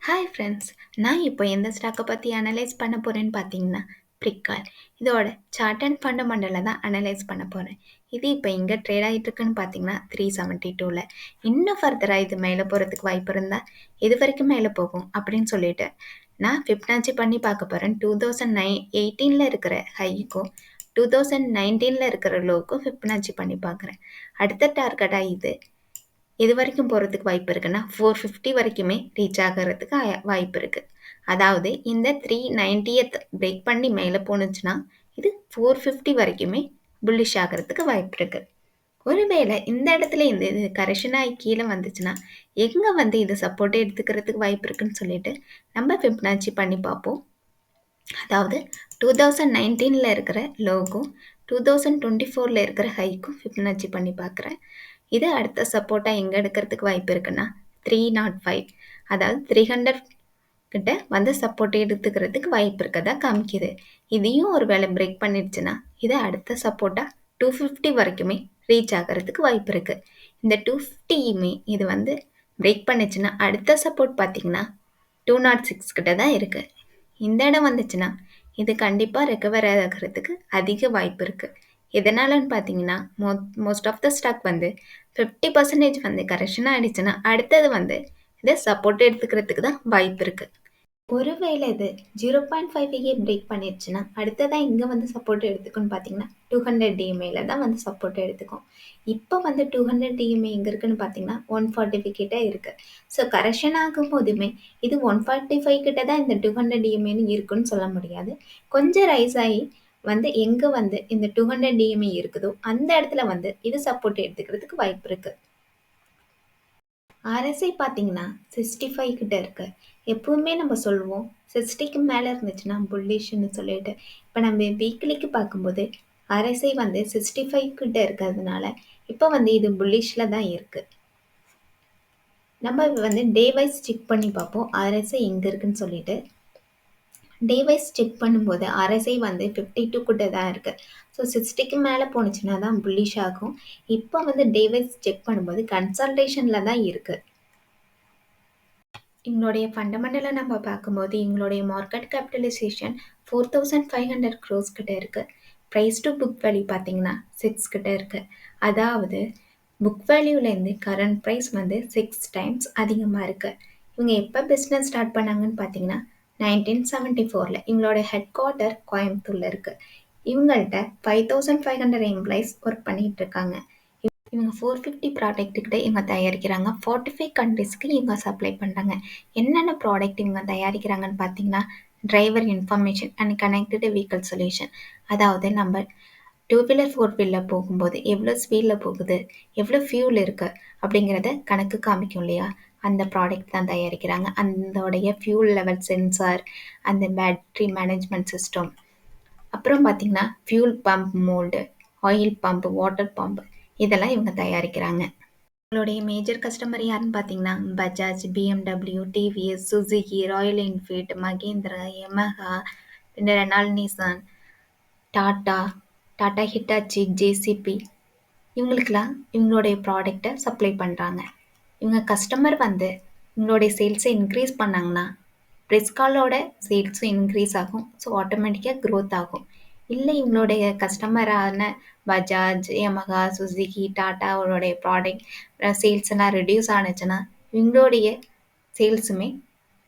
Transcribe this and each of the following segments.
Hi friends. நான் இப்போ எந்த ஸ்டாக்கை பற்றி அனலைஸ் பண்ண போகிறேன்னு பார்த்தீங்கன்னா ப்ரிக்கால். இதோட சார்ட் அண்ட் ஃபண்டமெண்டலை தான் அனலைஸ் பண்ண போகிறேன். இது இப்போ எங்கே ட்ரேட் ஆகிட்டு இருக்குன்னு பார்த்தீங்கன்னா 372ல். இன்னும் ஃபர்தராக இது மேலே போகிறதுக்கு வாய்ப்பு இருந்தால் இது வரைக்கும் மேலே போகும் அப்படின்னு சொல்லிட்டு நான் ஃபிப்னாச்சி பண்ணி பார்க்க போகிறேன். 2018 இருக்கிற ஹைக்கும் 2019 இருக்கிற லோவுக்கும் ஃபிப்னாச்சி பண்ணி பார்க்குறேன். அடுத்த டார்கெட்டாக இது வரைக்கும் போகிறதுக்கு வாய்ப்பு இருக்குன்னா 450 வரைக்குமே ரீச் ஆகிறதுக்கு வாய்ப்பு இருக்குது. அதாவது இந்த 390th பிரேக் பண்ணி மேலே போணுச்சுன்னா இது 450 வரைக்குமே புல்லிஷ் ஆகிறதுக்கு வாய்ப்பு இருக்குது. ஒருவேளை இந்த இடத்துல இது கரெக்ஷனாகி கீழே வந்துச்சுன்னா எங்கே இது சப்போர்ட்டை எடுத்துக்கிறதுக்கு வாய்ப்பு இருக்குன்னு சொல்லிட்டு நம்ம ஃபிப்னாச்சி பண்ணி பார்ப்போம். அதாவது 2019 இருக்கிற லோவுக்கும் 2024 இருக்கிற ஹைக்கும் ஃபிப்னாச்சி பண்ணி பார்க்குறேன். இது அடுத்த சப்போர்ட்டாக எங்கே எடுக்கிறதுக்கு வாய்ப்பு இருக்குன்னா 305, அதாவது 300 கிட்ட சப்போர்ட் எடுத்துக்கிறதுக்கு வாய்ப்பு இருக்கதா காமிக்குது. இதையும் ஒரு வேளை பிரேக் பண்ணிடுச்சுன்னா இது அடுத்த சப்போர்ட்டாக 250 வரைக்குமே ரீச் ஆகிறதுக்கு வாய்ப்பு இருக்குது. இந்த 250யுமே இது பிரேக் பண்ணிச்சுன்னா அடுத்த சப்போர்ட் பார்த்திங்கன்னா 206 கிட்ட தான் இருக்குது. இந்த இடம் வந்துச்சுன்னா இது கண்டிப்பாக ரெக்கவர் ஆகிறதுக்கு அதிக வாய்ப்பு இருக்குது. எதனாலன்னு பார்த்தீங்கன்னா மோஸ்ட் ஆஃப் த ஸ்டாக் 50% கரெக்ஷனாக ஆகிடுச்சுன்னா அடுத்தது இதை சப்போர்ட் எடுத்துக்கிறதுக்கு தான் வாய்ப்பு இருக்குது. ஒருவேளை இது 0.5 பிரேக் பண்ணிடுச்சுன்னா அடுத்ததான் இங்கே சப்போர்ட் எடுத்துக்குன்னு பார்த்தீங்கன்னா 200 DMAல தான் சப்போர்ட் எடுத்துக்கும். இப்போ 200 DMA எங்கே இருக்குன்னு பார்த்தீங்கன்னா 145 கிட்ட இருக்குது. ஸோ கரெக்ஷன் ஆகும் போதுமே இது 145 கிட்ட தான் இந்த 200 DMAன்னு இருக்குன்னு சொல்ல முடியாது. கொஞ்சம் ரைஸ் ஆகி எங்கே இந்த 200 DMA இருக்குதோ அந்த இடத்துல இது சப்போர்ட் எடுத்துக்கிறதுக்கு வாய்ப்பு இருக்குது. RSI பார்த்தீங்கன்னா 65 கிட்ட இருக்கு. எப்பவுமே நம்ம சொல்லுவோம் 60க்கு மேலே இருந்துச்சுன்னா புல்லிஷ்னு சொல்லிட்டு. இப்போ நம்ம வீக்லிக்கு பார்க்கும்போது RSI 65 கிட்ட இருக்கிறதுனால இப்போ இது புல்லிஷில் தான் இருக்குது. நம்ம டே வைஸ் செக் பண்ணி பார்ப்போம் RSI எங்கே இருக்குன்னு சொல்லிட்டு. டே வைஸ் செக் பண்ணும்போது RSI 52 கிட்ட தான் இருக்குது. ஸோ 60க்கு மேலே போணுச்சுன்னா தான் புல்லிஷ் ஆகும். இப்போ டே வைஸ் செக் பண்ணும்போது கன்சல்டேஷனில் தான் இருக்குது. எங்களுடைய ஃபண்டமெண்டலை நம்ம பார்க்கும்போது எங்களுடைய மார்க்கெட் கேபிட்டலைசேஷன் 4500 crores கிட்ட இருக்குது. ப்ரைஸ் டு புக் வேல்யூ பார்த்தீங்கன்னா 6 கிட்ட இருக்குது. அதாவது புக் வேல்யூலேருந்து கரண்ட் ப்ரைஸ் 6 டைம்ஸ் அதிகமாக இருக்குது. இவங்க எப்போ பிஸ்னஸ் ஸ்டார்ட் பண்ணாங்கன்னு பார்த்தீங்கன்னா 1974ல். இவங்களோட ஹெட் குவார்ட்டர் கோயம்புத்தூரில் இருக்குது. இவங்கள்ட்ட 5500 எம்ப்ளாயிஸ் ஒர்க் பண்ணிகிட்டு இருக்காங்க. இவங்க 450 ப்ராடக்ட் கிட்ட இவங்க தயாரிக்கிறாங்க. 45 கண்ட்ரிஸ்க்கு இவங்க சப்ளை பண்ணுறாங்க. என்னென்ன ப்ராடக்ட் இவங்க தயாரிக்கிறாங்கன்னு பார்த்தீங்கன்னா driver information and connected vehicle solution. அதாவது நம்ம 2 வீலர் 4 வீலர் போகும்போது எவ்வளோ ஸ்பீடில் போகுது, எவ்வளோ ஃபியூல் இருக்குது அப்படிங்கிறத கணக்கு காமிக்கும் இல்லையா, அந்த ப்ராடக்ட் தான் தயாரிக்கிறாங்க. அதோடைய ஃபியூல் லெவல் சென்சார், அந்த பேட்ரி மேனேஜ்மெண்ட் சிஸ்டம், அப்புறம் பார்த்திங்கன்னா fuel pump mould, oil pump, water pump, இதெல்லாம் இவங்க தயாரிக்கிறாங்க. உங்களுடைய மேஜர் கஸ்டமர் யாருன்னு பார்த்தீங்கன்னா Bajaj, BMW, TVS, Suzuki, Royal Enfield, Mahindra, Yamaha, Renault, Nissan, Tata Hitachi, JCB, இவங்களுக்கெல்லாம் இவங்களுடைய ப்ராடக்டை சப்ளை பண்ணுறாங்க. இவங்க கஸ்டமர் இவங்களுடைய சேல்ஸை இன்க்ரீஸ் பண்ணாங்கன்னா பிரிஸ்காலோட சேல்ஸும் இன்க்ரீஸ் ஆகும். ஸோ ஆட்டோமேட்டிக்காக க்ரோத் ஆகும். இல்லை இவங்களுடைய கஸ்டமரான பஜாஜ், யமஹா, சுசுகி, டாட்டாவோடைய ப்ராடக்ட் சேல்ஸ் எல்லாம் ரெடியூஸ் ஆனுச்சுன்னா இவங்களுடைய சேல்ஸுமே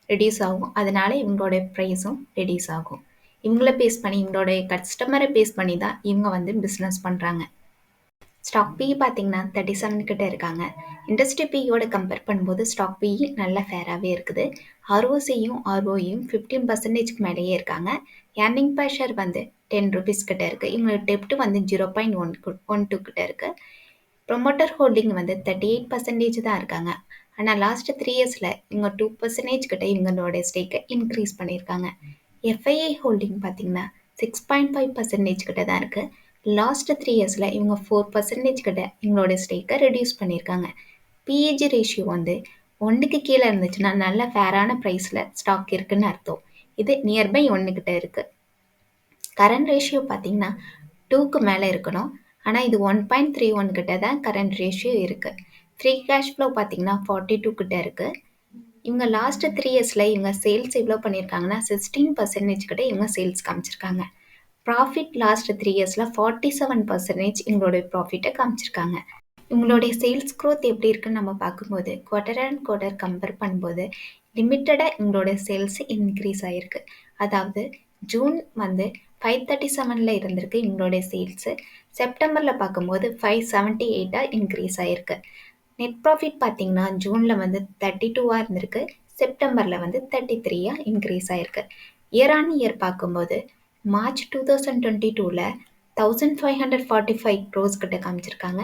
ரெடியூஸ் ஆகும். அதனால இவங்களுடைய ப்ரைஸும் ரெடியூஸ் ஆகும். இவங்கள பேஸ் பண்ணி இவங்களுடைய கஸ்டமரை பேஸ் பண்ணி தான் இவங்க பிஸ்னஸ் பண்ணுறாங்க. ஸ்டாக் பிஇ பார்த்தீங்கன்னா 37 கிட்ட இருக்காங்க. இண்டஸ்ட்ரி பிஇயோட கம்பேர் பண்ணும்போது ஸ்டாக் பிஇ நல்ல ஃபேராகவே இருக்குது. ROCயும் ROEயும் 15%க்கு மேலேயே இருக்காங்க. ஏர்னிங் பர் ஷேர் 10 rupees கிட்ட இருக்குது. இவங்களோட டெப்ட் 0.12 கிட்ட இருக்குது. ப்ரொமோட்டர் ஹோல்டிங் 38% தான் இருக்காங்க. ஆனால் லாஸ்ட் 3 இயர்ஸில் இவங்க 2% கிட்ட இவங்களோட ஸ்டேக்கை இன்க்ரீஸ் பண்ணியிருக்காங்க. FII ஹோல்டிங் பார்த்தீங்கன்னா 6.5% கிட்ட தான் இருக்குது. லாஸ்ட் 3 இயர்ஸில் இவங்க 4% கிட்ட இவங்களோட ஸ்டேக்கை ரெடியூஸ் பண்ணியிருக்காங்க. பிஇஜி ரேஷியோ 1க்கு கீழே இருந்துச்சுன்னா நல்ல ஃபேரான ப்ரைஸில் ஸ்டாக் இருக்குன்னு அர்த்தம். இது நியர்பை 1 கிட்ட இருக்குது. கரண்ட் ரேஷியோ பார்த்தீங்கன்னா 2க்கு மேலே இருக்கணும். ஆனால் இது 1.31 கிட்ட தான் கரண்ட் ரேஷியோ இருக்குது. ஃப்ரீ கேஷ் ஃப்ளோ பார்த்தீங்கன்னா 42 கிட்ட இருக்குது. இவங்க லாஸ்ட் 3 இயர்ஸில் இவங்க சேல்ஸ் எவ்வளோ பண்ணியிருக்காங்கன்னா 16% கிட்ட இவங்க சேல்ஸ் காமிச்சிருக்காங்க. ப்ராஃபிட் லாஸ்ட் 3 இயர்ஸில் 47% இவங்களுடைய ப்ராஃபிட்டை காமிச்சிருக்காங்க. இவங்களுடைய சேல்ஸ் க்ரோத் எப்படி இருக்குன்னு நம்ம பார்க்கும்போது குவார்ட்டர் அண்ட் குவார்ட்டர் கம்பேர் பண்ணும்போது லிமிட்டடாக இவங்களோட சேல்ஸ் இன்க்ரீஸ் ஆகிருக்கு. அதாவது ஜூன் வந்து 537 இருந்திருக்கு இவங்களுடைய சேல்ஸு. செப்டம்பரில் பார்க்கும்போது 578 இன்க்ரீஸ் ஆகிருக்கு. நெட் ப்ராஃபிட் பார்த்தீங்கன்னா ஜூனில் வந்து 32 இருந்திருக்கு, செப்டம்பரில் வந்து 33 இன்க்ரீஸ் ஆகிருக்கு. இயர் ஆன் இயர் பார்க்கும்போது மார்ச் 2022ல் 1545 க்ரோஸ் கிட்ட காமிச்சிருக்காங்க.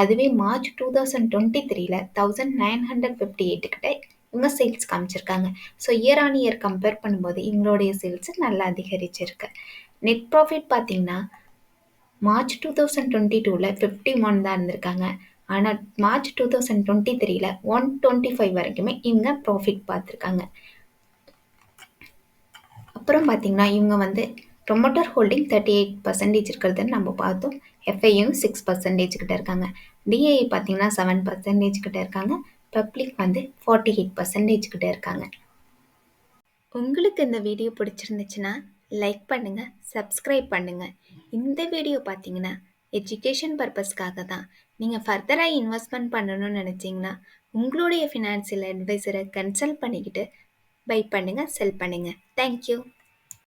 அதுவே மார்ச் 2023ல் 1958 கிட்ட இவங்க சேல்ஸ் காமிச்சிருக்காங்க. So year on year compare பண்ணும்போது இவங்களுடைய சேல்ஸ் நல்லா அதிகரிச்சிருக்கு. நெட் ப்ராஃபிட் பார்த்தீங்கன்னா மார்ச் 2022ல் 51 தான் இருந்திருக்காங்க. ஆனால் மார்ச் 2023ல் 125 வரைக்குமே இவங்க ப்ராஃபிட் பார்த்துருக்காங்க. அப்புறம் பார்த்தீங்கன்னா இவங்க வந்து ப்ரொமோட்டர் ஹோல்டிங் 38% இருக்கிறது நம்ம பார்த்தோம். எஃப்ஐயும் 6% கிட்ட இருக்காங்க. டிஐ பார்த்தீங்கன்னா 7% கிட்ட இருக்காங்க. பப்ளிக் வந்து 48% கிட்ட இருக்காங்க. உங்களுக்கு இந்த வீடியோ பிடிச்சிருந்துச்சுன்னா லைக் பண்ணுங்கள், சப்ஸ்கிரைப் பண்ணுங்கள். இந்த வீடியோ பார்த்தீங்கன்னா எஜுகேஷன் பர்பஸ்க்காக தான். நீங்கள் ஃபர்தராக இன்வெஸ்ட்மெண்ட் பண்ணணும்னு நினச்சிங்கன்னா உங்களுடைய ஃபினான்சியல் அட்வைசரை கன்சல்ட் பண்ணிக்கிட்டு பை பண்ணுங்கள், செல் பண்ணுங்கள். தேங்க்யூ.